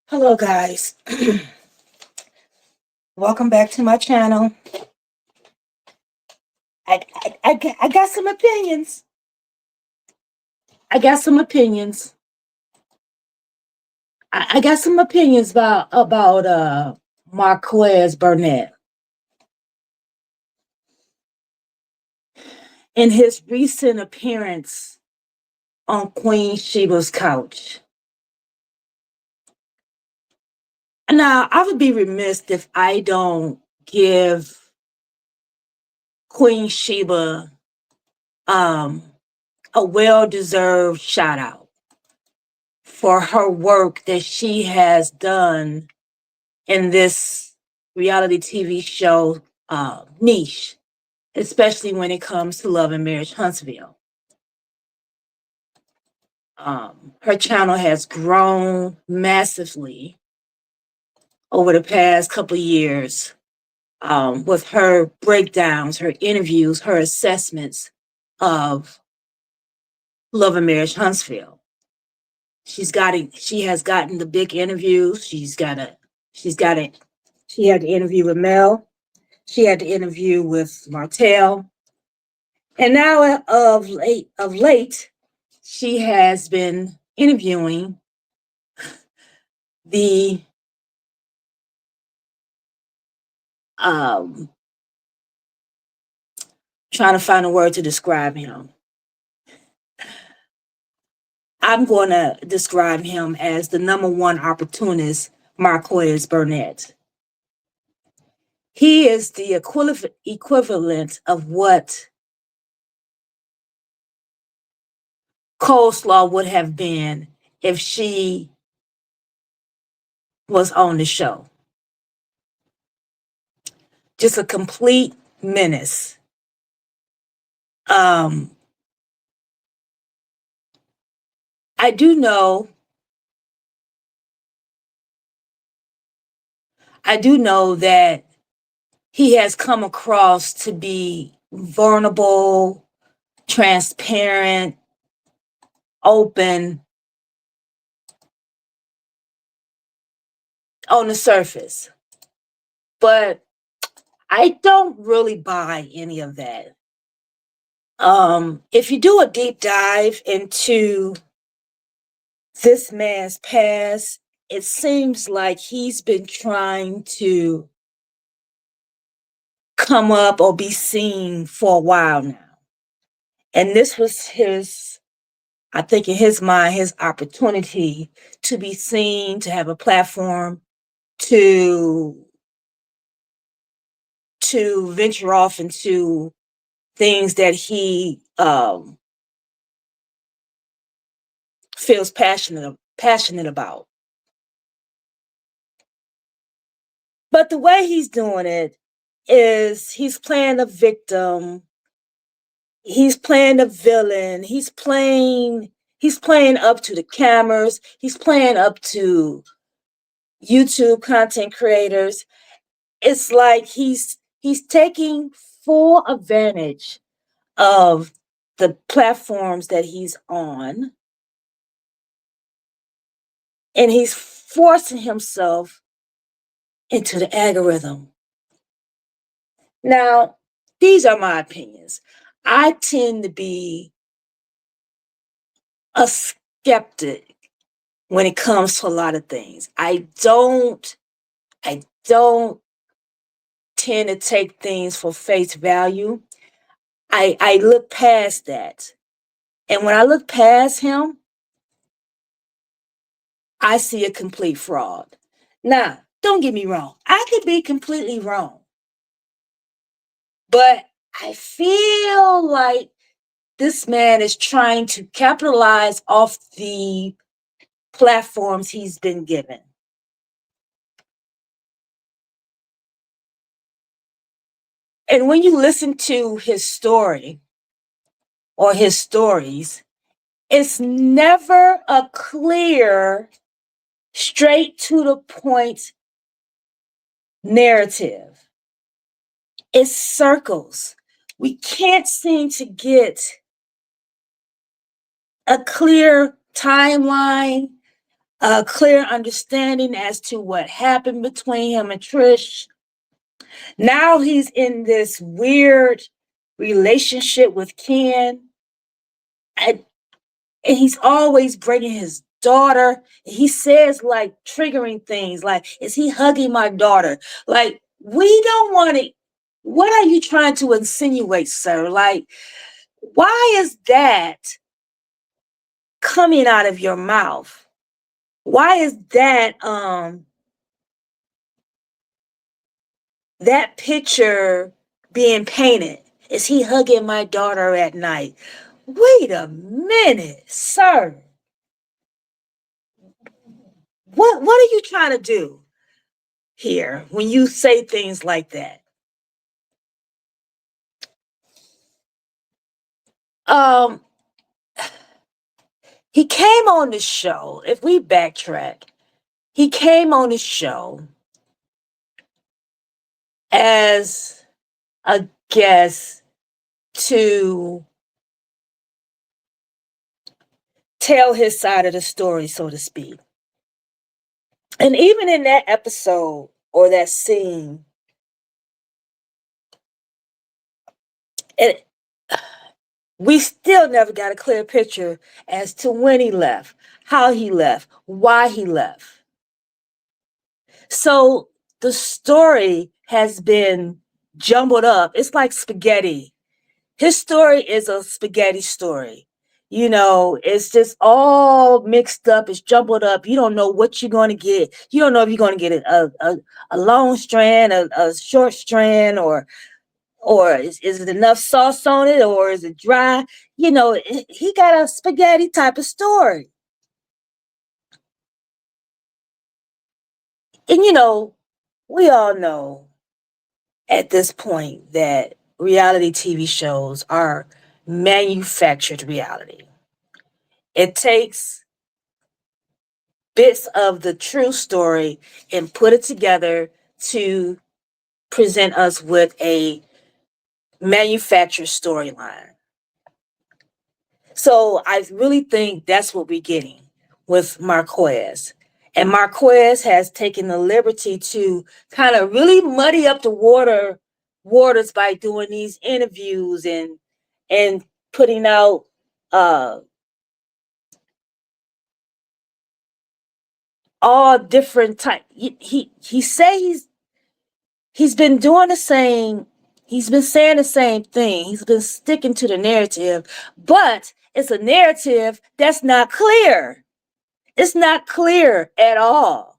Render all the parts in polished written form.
Hello, guys. Welcome back to my channel. I got some opinions. I got some opinions. I got some opinions about Marques Burnett in his recent appearance on Queen Sheba's couch. Now, I would be remiss if I don't give Queen Sheba um, a well-deserved shout out for her work that she has done in this reality TV show niche, especially when it comes to Love and Marriage Huntsville. Her channel has grown massively over the past couple of years with her breakdowns, her interviews, her assessments of Love and Marriage Huntsville. She has gotten the big interviews. She had the interview with Mel. She had the interview with Martell. And now of late, she has been interviewing the trying to find a word to describe him. I'm going to describe him as the number one opportunist, Marques Burnett. He is the equivalent of what Coleslaw would have been if she was on the show. Just a complete menace. I do know that he has come across to be vulnerable, transparent, open on the surface. But I don't really buy any of that. If you do a deep dive into this man's past, it seems like he's been trying to come up or be seen for a while now. And this was I think in his mind, his opportunity to be seen, to have a platform, to venture off into things that he feels passionate about. But the way he's doing it is he's playing a victim. He's playing a villain. He's playing up to the cameras. He's playing up to YouTube content creators. It's like he's taking full advantage of the platforms that he's on, and he's forcing himself into the algorithm. Now, these are my opinions. I tend to be a skeptic when it comes to a lot of things. I don't tend to take things for face value. I look past that. And when I look past him, I see a complete fraud. Now, don't get me wrong. I could be completely wrong. But I feel like this man is trying to capitalize off the platforms he's been given. And when you listen to his story or his stories, it's never a clear, straight to the point narrative. It's circles. We can't seem to get a clear timeline, a clear understanding as to what happened between him and Trish. Now he's in this weird relationship with Ken. And, and he's always bringing his daughter. He says like triggering things like, is he hugging my daughter? Like, we don't want to. What are you trying to insinuate, sir? Like, why is that coming out of your mouth? Why is that picture being painted? Is he hugging my daughter at night? Wait a minute, sir. What are you trying to do here when you say things like that? Um, he came on the show. If we backtrack, he came on the show as a guest to tell his side of the story, so to speak. And even in that episode or that scene, it, we still never got a clear picture as to when he left, how he left, why he left. So the story has been jumbled up. It's like spaghetti. His story is a spaghetti story. You know, it's just all mixed up. It's jumbled up. You don't know what you're going to get. You don't know if you're going to get a long strand, a short strand, or is it enough sauce on it, or is it dry? You know, he got a spaghetti type of story. And, you know, we all know at this point that reality TV shows are manufactured reality. It takes bits of the true story and put it together to present us with a manufactured storyline. So I really think that's what we're getting with Marques. And Marques has taken the liberty to kind of really muddy up the waters by doing these interviews and putting out all different type. He say he's been doing the same. He's been saying the same thing. He's been sticking to the narrative, but it's a narrative that's not clear. It's not clear at all.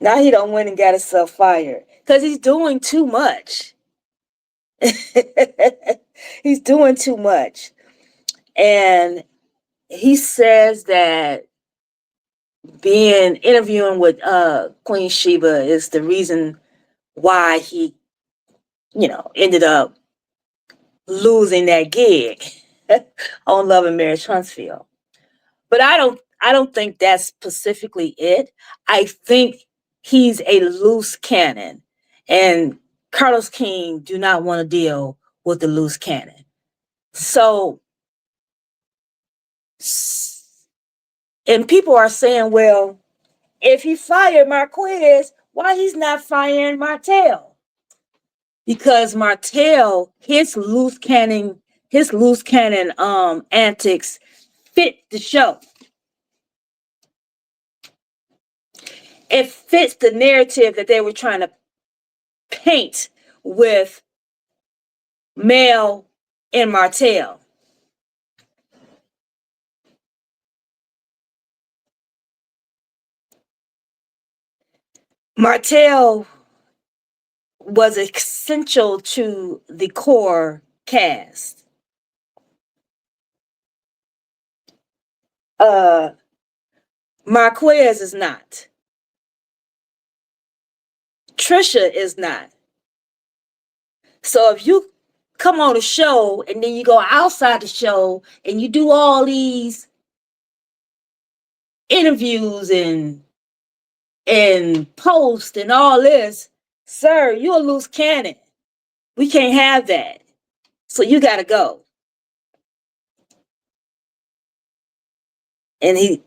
Now he don't win and got himself fired because he's doing too much. He's doing too much. And he says that being interviewing with Queen Sheba is the reason why he, ended up losing that gig on Love and Marriage Huntsville. But I don't think that's specifically it. I think he's a loose cannon. And Carlos King do not want to deal with the loose cannon. So, and people are saying, well, if he fired Marques, why he's not firing Martell? Because Martell, his loose cannon antics fit the show. It fits the narrative that they were trying to paint with Mel and Martell. Martell was essential to the core cast. Marques is not. Trisha is not. So if you come on a show and then you go outside the show and you do all these interviews and post and all this, sir, you're a loose cannon. We can't have that. So you got to go. And he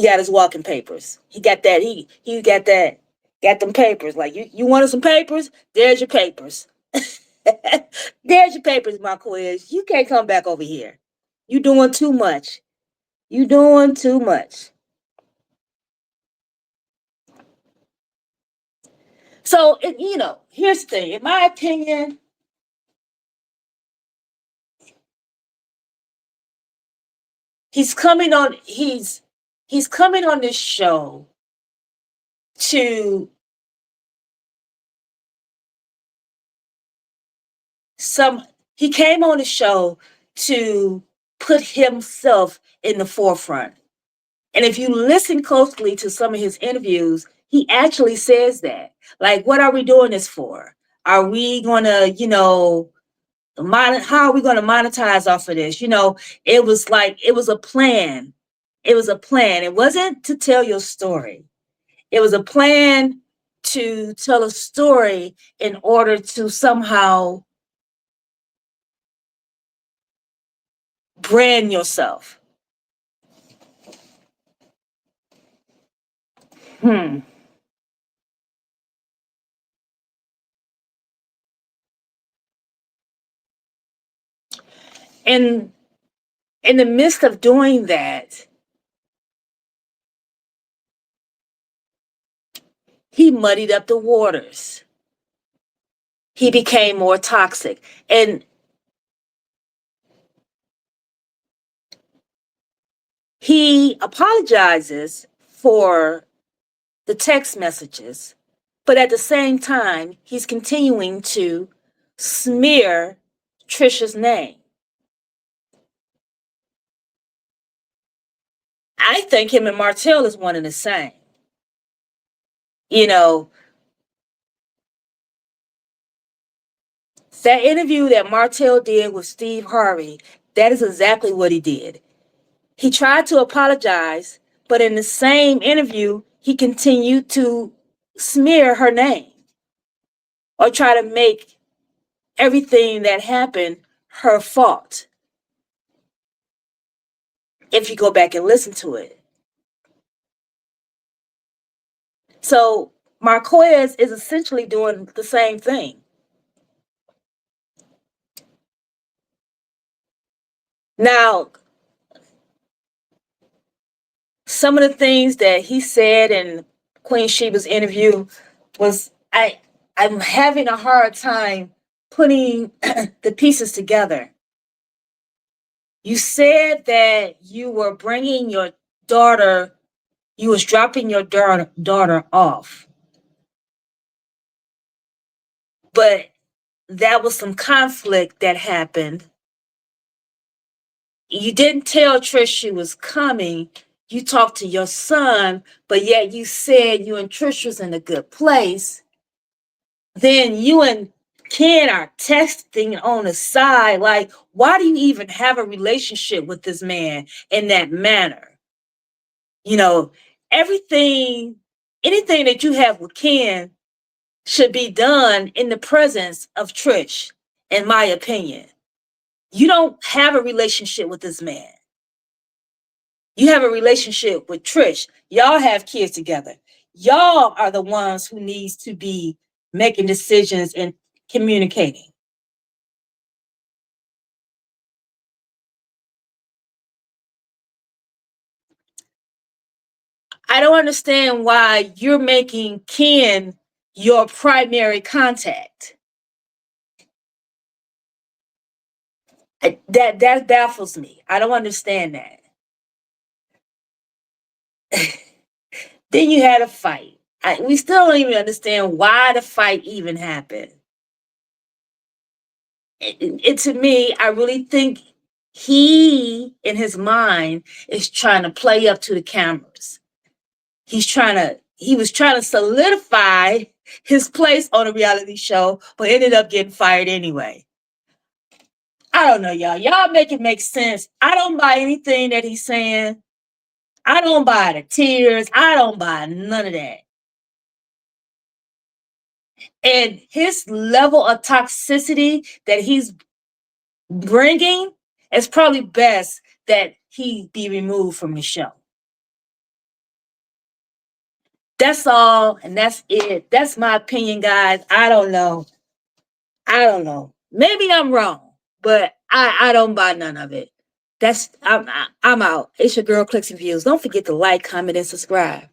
got his walking papers. He got that. He got that. Got them papers. Like you wanted some papers? There's your papers. There's your papers, Marques. You can't come back over here. You doing too much. You doing too much. So here's the thing. In my opinion, he's coming on. He's coming on this show to some. He came on the show to put himself in the forefront. And if you listen closely to some of his interviews, he actually says that. Like, what are we doing this for? Are we going to, how are we going to monetize off of this? It was like, it was a plan. It was a plan. It wasn't to tell your story. It was a plan to tell a story in order to somehow brand yourself. Hmm. And in the midst of doing that, he muddied up the waters. He became more toxic. And he apologizes for the text messages, but at the same time, he's continuing to smear Trisha's name. I think him and Martell is one and the same. You know, that interview that Martell did with Steve Harvey, that is exactly what he did. He tried to apologize, but in the same interview, he continued to smear her name or try to make everything that happened her fault. If you go back and listen to it. So Marques is essentially doing the same thing. Now, some of the things that he said in Queen Sheba's interview was I'm having a hard time putting the pieces together. You said that you were bringing your daughter, you was dropping your daughter off. But that was some conflict that happened. You didn't tell Trish she was coming. You talked to your son, but yet you said you and Trish was in a good place. Then you and Ken are texting on the side. Like, why do you even have a relationship with this man in that manner? Anything that you have with Ken should be done in the presence of Trish, in my opinion. You don't have a relationship with this man. You have a relationship with Trish. Y'all have kids together. Y'all are the ones who needs to be making decisions and communicating. I don't understand why you're making Ken your primary contact. That baffles me. I don't understand that. Then you had a fight. We still don't even understand why the fight even happened. To me, I really think he, in his mind, is trying to play up to the cameras. He was trying to solidify his place on a reality show, but ended up getting fired anyway. I don't know, y'all. Y'all make it make sense. I don't buy anything that he's saying. I don't buy the tears. I don't buy none of that. And his level of toxicity that he's bringing, it's probably best that he be removed from the show. That's all, and that's it. That's my opinion, guys. I don't know. Maybe I'm wrong, but I don't buy none of it. I'm out. It's your girl Clicks and Views. Don't forget to like, comment, and subscribe.